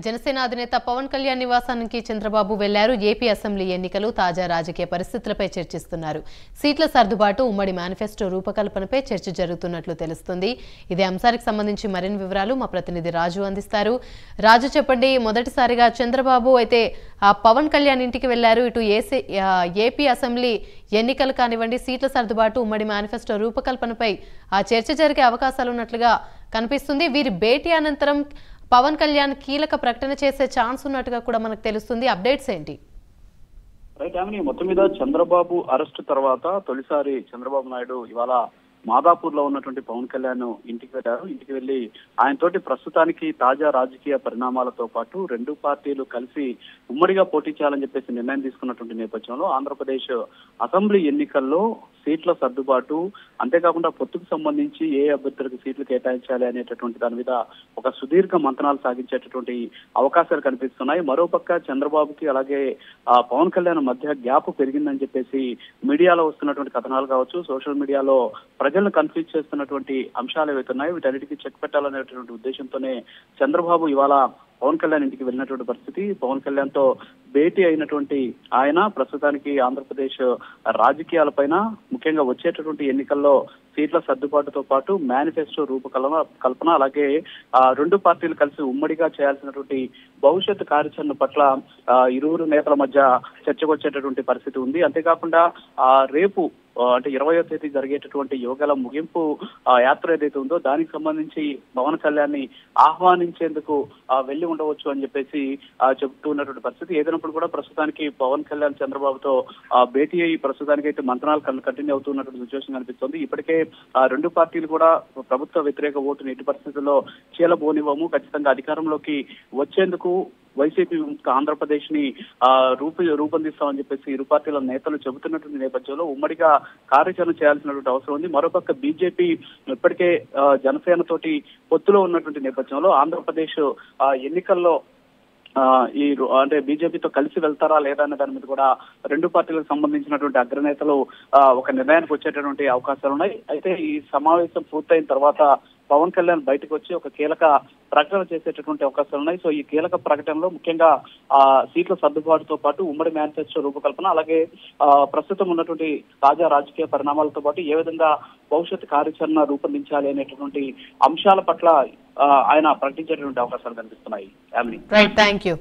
జనసేన అధినేత పవన్ కళ్యాణ్ నివాసానికి చంద్రబాబు వెళ్లారు. ఏపీ అసెంబ్లీ ఎన్నికలు, తాజా రాజకీయ పరిస్థితులపై చర్చిస్తున్నారు. సీట్ల సర్దుబాటు, ఉమ్మడి మేనిఫెస్టో రూపకల్పనపై చర్చ జరుగుతున్నట్లు తెలుస్తుంది. ఇదే అంశానికి సంబంధించి మరిన్ని వివరాలు మా ప్రతినిధి రాజు అందిస్తారు. రాజు, చెప్పండి, మొదటిసారిగా చంద్రబాబు అయితే పవన్ కళ్యాణ్ ఇంటికి వెళ్లారు. ఇటు ఏపీ అసెంబ్లీ ఎన్నికలు కానివ్వండి, సీట్ల సర్దుబాటు, ఉమ్మడి మేనిఫెస్టో రూపకల్పనపై చర్చ జరిగే అవకాశాలు ఉన్నట్లుగా కనిపిస్తుంది. వీరి భేటీ అనంతరం పవన్ కళ్యాణ్ కీలక ప్రకటన చేసే ఛాన్స్ ఉన్నట్టుగా కూడా మనకు తెలుస్తుంది. అప్డేట్స్ ఏంటి? రైట్ ఆమె మొత్తం మీద చంద్రబాబు అరెస్ట్ తర్వాత తొలిసారి చంద్రబాబు నాయుడు ఇవాళ మాదాపూర్ లో ఉన్నటువంటి పవన్ కళ్యాణ్ ఇంటికి వెళ్ళారు. ఇంటికి వెళ్లి ఆయనతోటి ప్రస్తుతానికి తాజా రాజకీయ పరిణామాలతో పాటు రెండు పార్టీలు కలిసి ఉమ్మడిగా పోటీ చేయాలని చెప్పేసి నిర్ణయం తీసుకున్నటువంటి నేపథ్యంలో ఆంధ్రప్రదేశ్ అసెంబ్లీ ఎన్నికల్లో సీట్ల సర్దుబాటు, అంతేకాకుండా పొత్తుకు సంబంధించి ఏ అభ్యర్థులకు సీట్లు కేటాయించాలి అనేటటువంటి దాని మీద ఒక సుదీర్ఘ మంతనాలు సాగించేటటువంటి అవకాశాలు కనిపిస్తున్నాయి. మరోపక్క చంద్రబాబుకి అలాగే పవన్ కళ్యాణ్ మధ్య గ్యాప్ పెరిగిందని చెప్పేసి మీడియాలో వస్తున్నటువంటి కథనాలు కావచ్చు, సోషల్ మీడియాలో ప్రజలను కన్ఫ్యూజ్ చేస్తున్నటువంటి అంశాలు ఏవైతున్నాయి వీటన్నిటికీ చెక్ పెట్టాలనేటువంటి ఉద్దేశంతోనే చంద్రబాబు ఇవాళ పవన్ కళ్యాణ్ ఇంటికి వెళ్ళినటువంటి పరిస్థితి. పవన్ కళ్యాణ్ తో భేటీ అయినటువంటి ఆయన ప్రస్తుతానికి ఆంధ్రప్రదేశ్ రాజకీయాలపైన, ముఖ్యంగా వచ్చేటటువంటి ఎన్నికల్లో సీట్ల సర్దుబాటుతో పాటు మేనిఫెస్టో రూపకల్పన అలాగే రెండు పార్టీలు కలిసి ఉమ్మడిగా చేయాల్సినటువంటి భవిష్యత్ కార్యాచరణ పట్ల ఇరువురు నేతల మధ్య చర్చకు వచ్చేటటువంటి పరిస్థితి ఉంది. అంతేకాకుండా రేపు అంటే 20వ తేదీ జరిగేటటువంటి యోగాల ముగింపు యాత్ర ఏదైతే ఉందో దానికి సంబంధించి పవన్ కళ్యాణ్ ని ఆహ్వానించేందుకు వెళ్లి ఉండవచ్చు అని చెప్పేసి చెబుతూ ఉన్నటువంటి పరిస్థితి. ఏదైనప్పుడు కూడా ప్రస్తుతానికి పవన్ కళ్యాణ్ చంద్రబాబుతో భేటీ అయ్యి ప్రస్తుతానికి అయితే మంత్రాలు కంటిన్యూ అవుతున్నటువంటి సిచ్యువేషన్ కనిపిస్తుంది. ఇప్పటికే రెండు పార్టీలు కూడా ప్రభుత్వ వ్యతిరేక ఓటుని ఎట్టి పరిస్థితుల్లో చీలబోనివ్వము, ఖచ్చితంగా అధికారంలోకి వచ్చేందుకు వైసీపీ ఆంధ్రప్రదేశ్ ని రూపొందిస్తామని చెప్పేసి ఇరు పార్టీల నేతలు చెబుతున్నటువంటి నేపథ్యంలో ఉమ్మడిగా కార్యాచరణ చేయాల్సినటువంటి అవసరం ఉంది. మరోపక్క బీజేపీ ఇప్పటికే జనసేన తోటి పొత్తులో ఉన్నటువంటి నేపథ్యంలో ఆంధ్రప్రదేశ్ ఎన్నికల్లో అంటే బీజేపీతో కలిసి వెళ్తారా లేదా అనే దాని మీద కూడా రెండు పార్టీలకు సంబంధించినటువంటి అగ్రనేతలు ఒక నిర్ణయానికి వచ్చేటటువంటి అవకాశాలు ఉన్నాయి. అయితే ఈ సమావేశం పూర్తయిన తర్వాత పవన్ కళ్యాణ్ బయటకు వచ్చి ఒక కీలక ప్రకటన చేసేటటువంటి అవకాశాలు ఉన్నాయి. సో ఈ కీలక ప్రకటనలో ముఖ్యంగా సీట్ల సర్దుబాటుతో పాటు ఉమ్మడి మేనిఫెస్టో రూపకల్పన అలాగే ప్రస్తుతం ఉన్నటువంటి తాజా రాజకీయ పరిణామాలతో పాటు ఏ విధంగా భవిష్యత్ కార్యాచరణ రూపొందించాలి అనేటటువంటి అంశాల పట్ల ఆయన ప్రకటించేటటువంటి అవకాశాలు కనిపిస్తున్నాయి. Right, thank you.